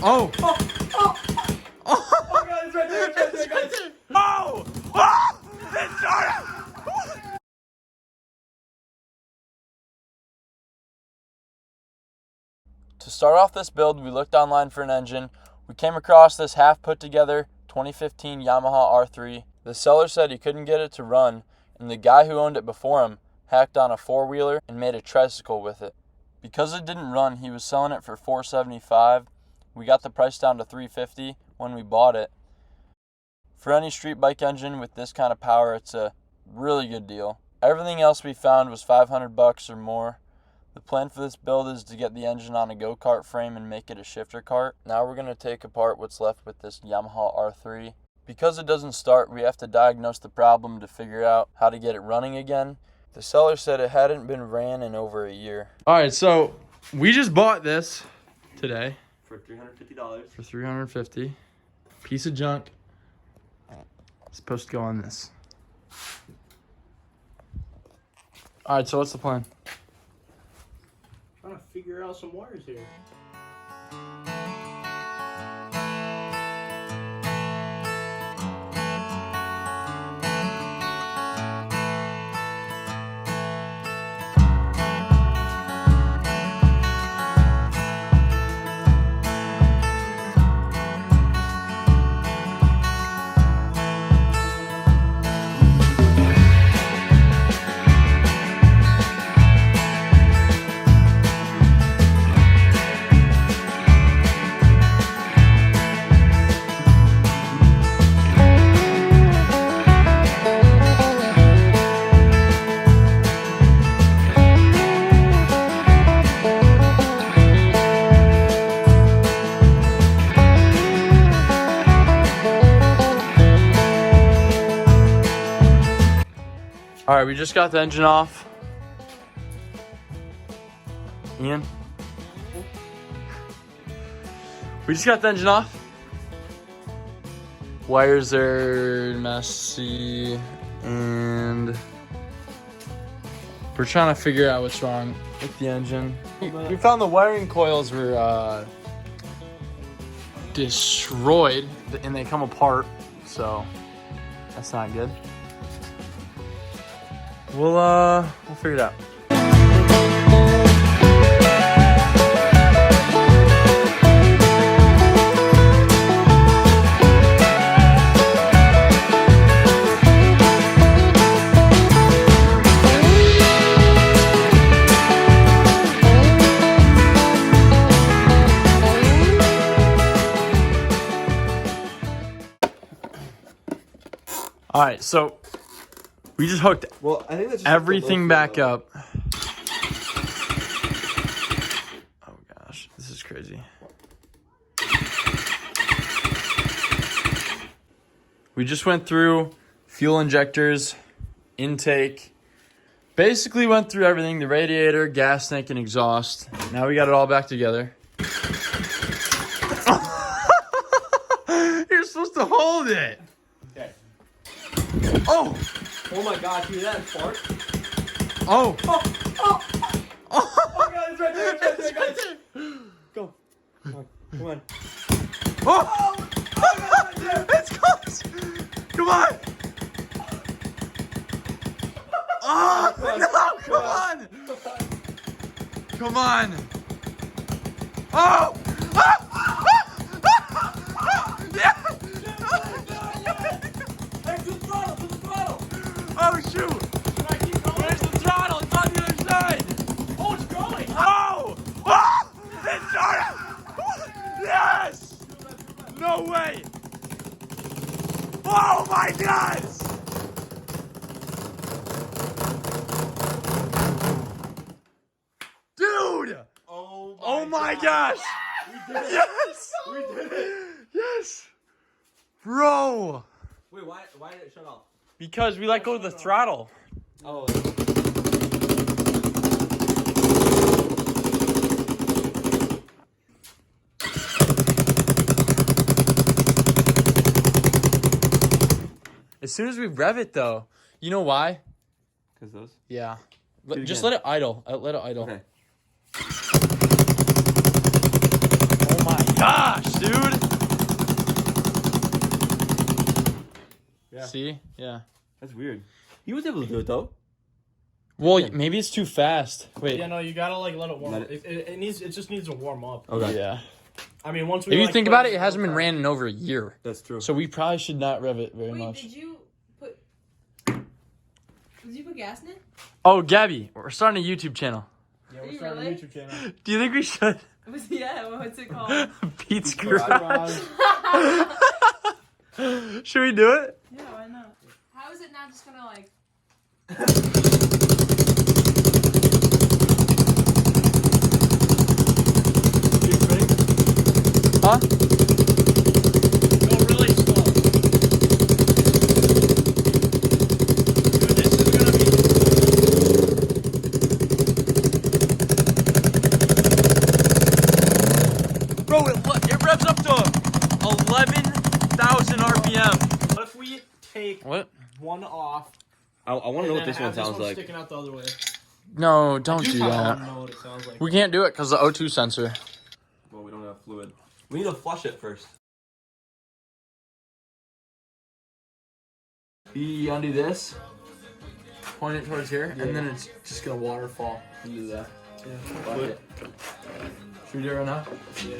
Oh! Oh God, it's right there, guys. Oh! Oh! It's started! To start off this build, we looked online for an engine. We came across this half put together 2015 Yamaha R3. The seller said he couldn't get it to run, and the guy who owned it before him hacked on a four-wheeler and made a tricycle with it. Because it didn't run, he was selling it for $475. We got the price down to $350 when we bought it. For any street bike engine with this kind of power, it's a really good deal. Everything else we found was $500 or more. The plan for this build is to get the engine on a go-kart frame and make it a shifter cart. Now we're going to take apart what's left with this Yamaha R3. Because it doesn't start, we have to diagnose the problem to figure out how to get it running again. The seller said it hadn't been ran in over a year. All right, so we just bought this today. For $350. For $350. Piece of junk. It's supposed to go on this. All right, so what's the plan? Trying to figure out some wires here. All right, we just got the engine off. Ian? We just got the engine off. Wires are messy, and we're trying to figure out what's wrong with the engine. We found the wiring coils were destroyed, and they come apart, so that's not good. We'll figure it out. All right, so we just hooked I think that's everything back up. Oh gosh, this is crazy. We just went through fuel injectors, intake, basically went through everything, the radiator, gas tank, and exhaust. Now we got it all back together. You're supposed to hold it. Okay. Oh! Oh my gosh, you hear that fart? Oh! Oh God, it's right there, guys. Go. Come on. Oh! It's close! Come on! Oh! No! Come on! Oh! Yeah! Hey, to the throttle! Oh shoot! Where's the throttle? It's on the other side! Oh, it's going! Oh! Oh! It's started! Yes! No way! Oh my gosh! Dude! Oh my gosh! We did it! Yes! We did it! Yes! Bro! Wait, why did it shut off? Because we let go of the throttle. Oh. As soon as we rev it, though, you know why? Because those? Yeah. Do it Just again. let it idle. Let it idle. Okay. Oh my gosh, dude! See? Yeah. That's weird. He was able to do it though. Well, Yeah. maybe it's too fast. Wait. Yeah, no, you gotta like let it warm Let up. It just needs to warm up. Okay. Yeah. I mean, once we If you like, think put about in it, it the hasn't been filter- ran in over a year. That's true. So we probably should not rev it very Wait, much. did you put gas in it? Oh, Gabby, we're starting a YouTube channel. Yeah, Are we're you starting really? a YouTube channel. Do you think we should? Yeah, what's it called? Pete's Garage. Should we do it? Yeah, why not? How is it not just gonna like... Huh? Go really slow. Dude, this is gonna be... Bro, it revs up to 11,000 RPM. What if we take What? one off? I want to know and what then this one have sounds like. sticking out the other way. No, don't do I that. don't know what it sounds like. We can't do it because the O2 sensor. Well, we don't have fluid. We need to flush it first. You undo this, point it towards here, and then it's just gonna waterfall into the bucket. Should we do it right now? Yeah.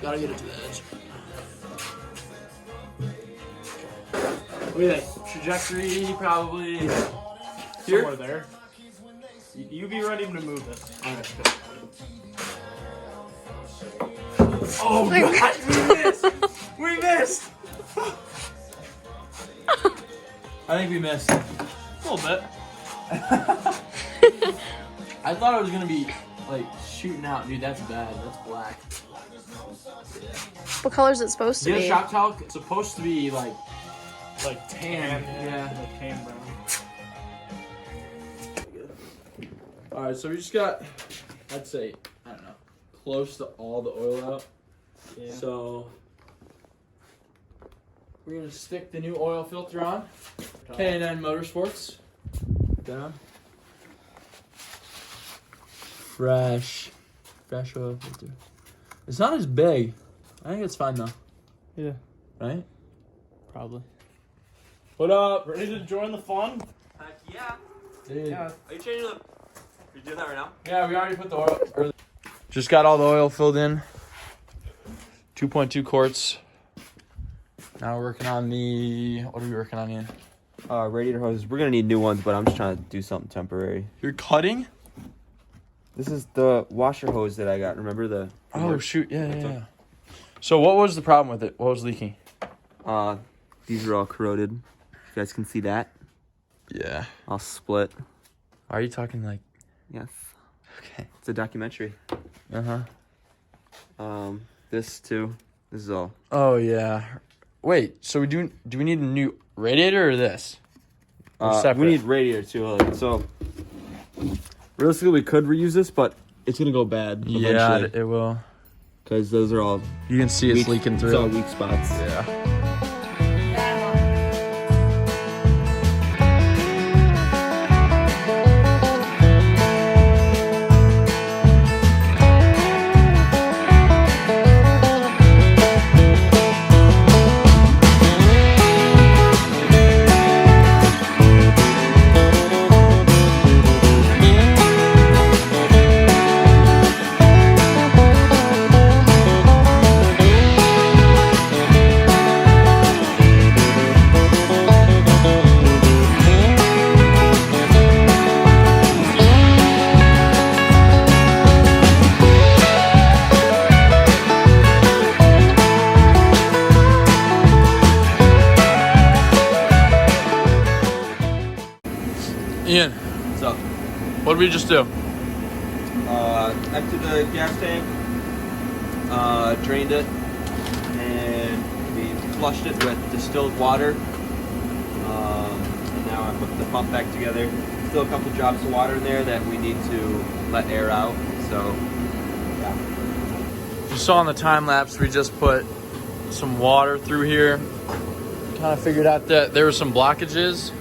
Gotta get it to the edge. What do you think? Trajectory probably here. Somewhere there. You be ready to move this. Oh god, we missed! We missed! I think we missed. A little bit. I thought it was gonna be like shooting out, dude. That's bad. That's black. What color is it supposed to Get a be? shop towel. It's supposed to be like Like tan. Yeah. Like tan brown. All right, so we just got, I'd say, I don't know, close to all the oil out. Yeah. So we're gonna stick the new oil filter on. K&N Motorsports. Down. Fresh oil filter. It's not as big. I think it's fine though. Yeah. Right? Probably. What up? Ready to join the fun? Heck yeah. Dude. Yeah. Are you changing the... Are you doing that right now? Yeah, we already put the oil early. Just got all the oil filled in. 2.2 quarts. Now we're working on the, what are we working on here? Radiator hoses. We're gonna need new ones, but I'm just trying to do something temporary. You're cutting? This is the washer hose that I got. Remember the... Oh shoot, yeah. So what was the problem with it? What was leaking? These are all corroded. You guys can see that. Yeah. All split. Are you talking like, Yes. okay. It's a documentary. Uh-huh. This too. This is all. Oh yeah. Wait, so do we need a new radiator or this? Or separate? We need radiator too. So realistically, we could reuse this, but it's gonna go bad Yeah, eventually. it will. Because those are all You can see it's weak, leaking It's all through. weak spots. Yeah. Ian, What's up? what did we just do? Emptied the gas tank, drained it, and we flushed it with distilled water. And now I put the pump back together. Still a couple drops of water in there that we need to let air out. So, yeah. You saw in the time lapse, we just put some water through here. Kind of figured out that there were some blockages.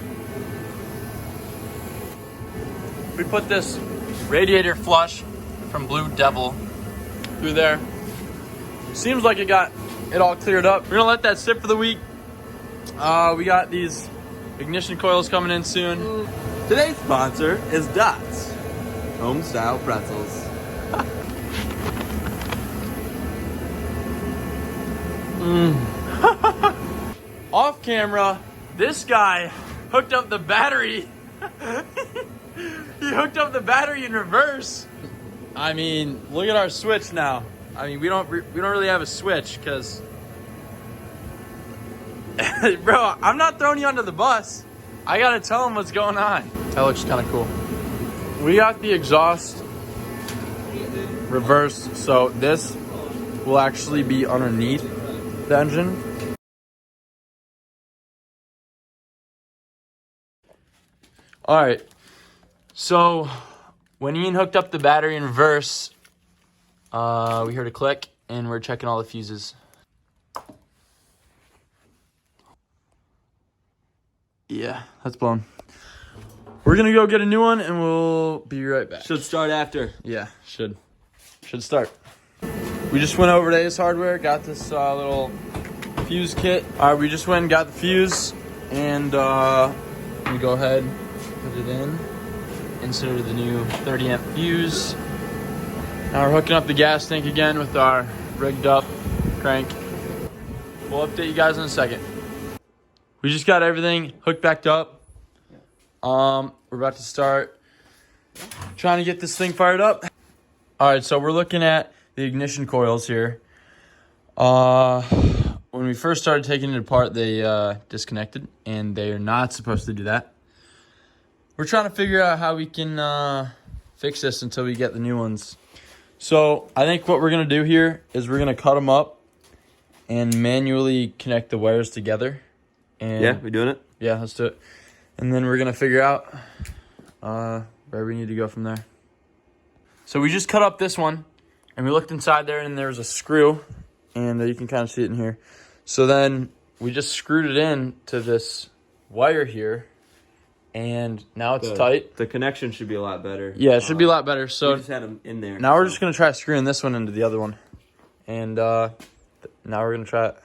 We put this radiator flush from Blue Devil through there. seems like it got it all cleared up. We're gonna let that sit for the week. We got these ignition coils coming in soon. Today's sponsor is Dots, home style pretzels. Off camera, this guy hooked up the battery. He hooked up the battery in reverse. I mean, look at our switch now. I mean, we don't really have a switch because, bro, I'm not throwing you under the bus. I gotta tell him what's going on. That looks kind of cool. We got the exhaust reversed, so this will actually be underneath the engine. All right, so when Ian hooked up the battery in reverse, we heard a click and we're checking all the fuses. Yeah, that's blown. We're gonna go get a new one and we'll be right back. Should start after. Yeah, should start. We just went over to Ace Hardware, got this little fuse kit. All right, we just went and got the fuse, and we go ahead, put it in, insert the new 30 amp fuse. Now we're hooking up the gas tank again with our rigged up crank. We'll update you guys in a second. We just got everything hooked back up. We're about to start trying to get this thing fired up. All right, so we're looking at the ignition coils here. When we first started taking it apart, they disconnected, and they are not supposed to do that. We're trying to figure out how we can fix this until we get the new ones. So I think what we're gonna do here is we're gonna cut them up and manually connect the wires together. And Yeah, we doing it? yeah, let's do it. And then we're gonna figure out where we need to go from there. So we just cut up this one, and we looked inside there, and there was a screw, and you can kind of see it in here. So then we just screwed it in to this wire here, and now it's tight. The connection should be a lot better. Yeah, it should be a lot better. So we just had them in there. now we're just gonna try screwing this one into the other one, and now we're gonna try it.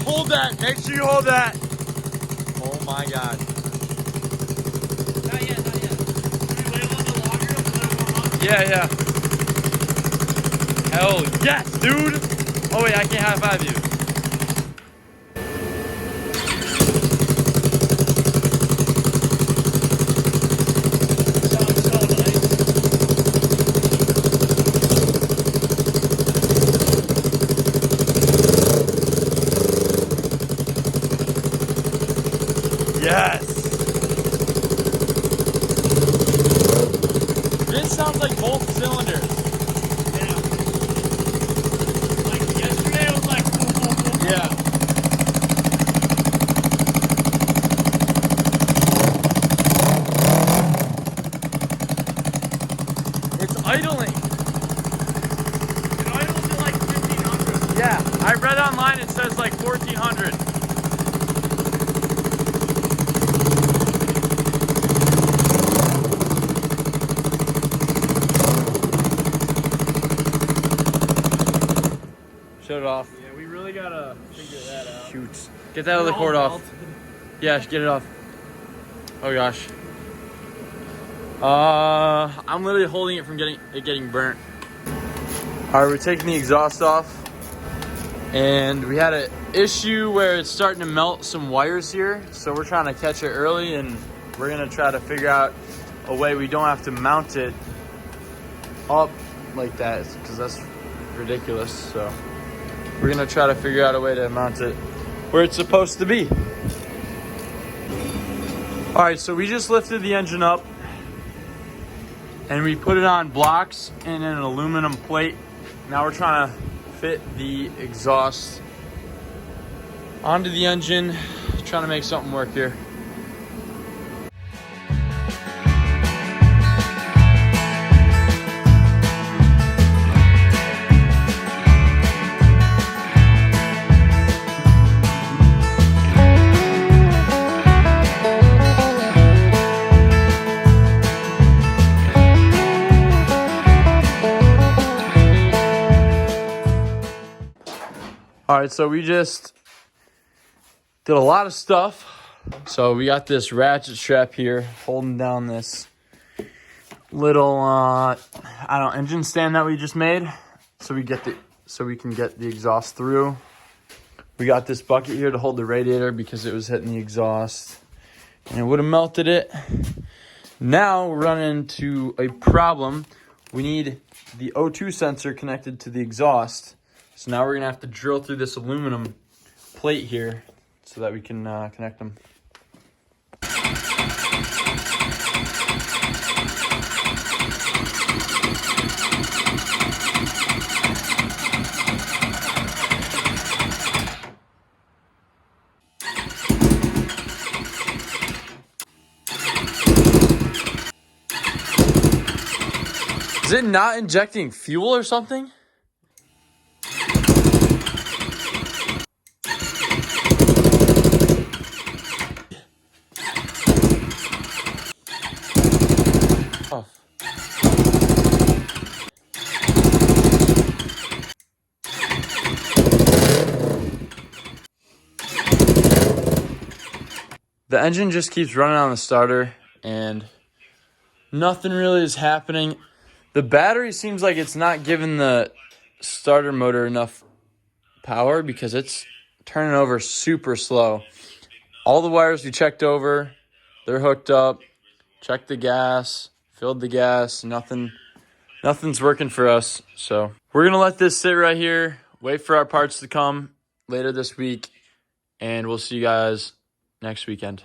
Hold that. Make sure you hold that. Oh my God. Not yet. Should we wait a little bit longer to let it warm up? Yeah. Hell yes, dude. Oh wait, I can't high five you. Sounds so nice. Yes. This sounds like both cylinders. Yeah. Like yesterday, it was like boom, boom, boom. Yeah. It's idling. It idles at like 1,500. Yeah, I read online it says like 1,400. Shut it off. Yeah, we really gotta figure that out. Shoot. Get that other cord off. Yeah, get it off. Oh gosh. I'm literally holding it from getting burnt. All right, we're taking the exhaust off, and we had an issue where it's starting to melt some wires here, so we're trying to catch it early, and we're gonna try to figure out a way we don't have to mount it up like that, because that's ridiculous. So we're gonna try to figure out a way to mount it where it's supposed to be. All right, so we just lifted the engine up and we put it on blocks and an aluminum plate. Now we're trying to fit the exhaust onto the engine, trying to make something work here. right, so we just did a lot of stuff. So we got this ratchet strap here holding down this little engine stand that we just made, so we can get the exhaust through. We got this bucket here to hold the radiator because it was hitting the exhaust and it would have melted it. Now we're running into a problem. We need the O2 sensor connected to the exhaust. So now we're gonna have to drill through this aluminum plate here so that we can connect them. Is it not injecting fuel or something? Oh. The engine just keeps running on the starter and nothing really is happening. The battery seems like it's not giving the starter motor enough power because it's turning over super slow. All the wires we checked over, they're hooked up. Checked the gas, filled the gas, nothing's working for us. So we're gonna let this sit right here, wait for our parts to come later this week, and we'll see you guys next weekend.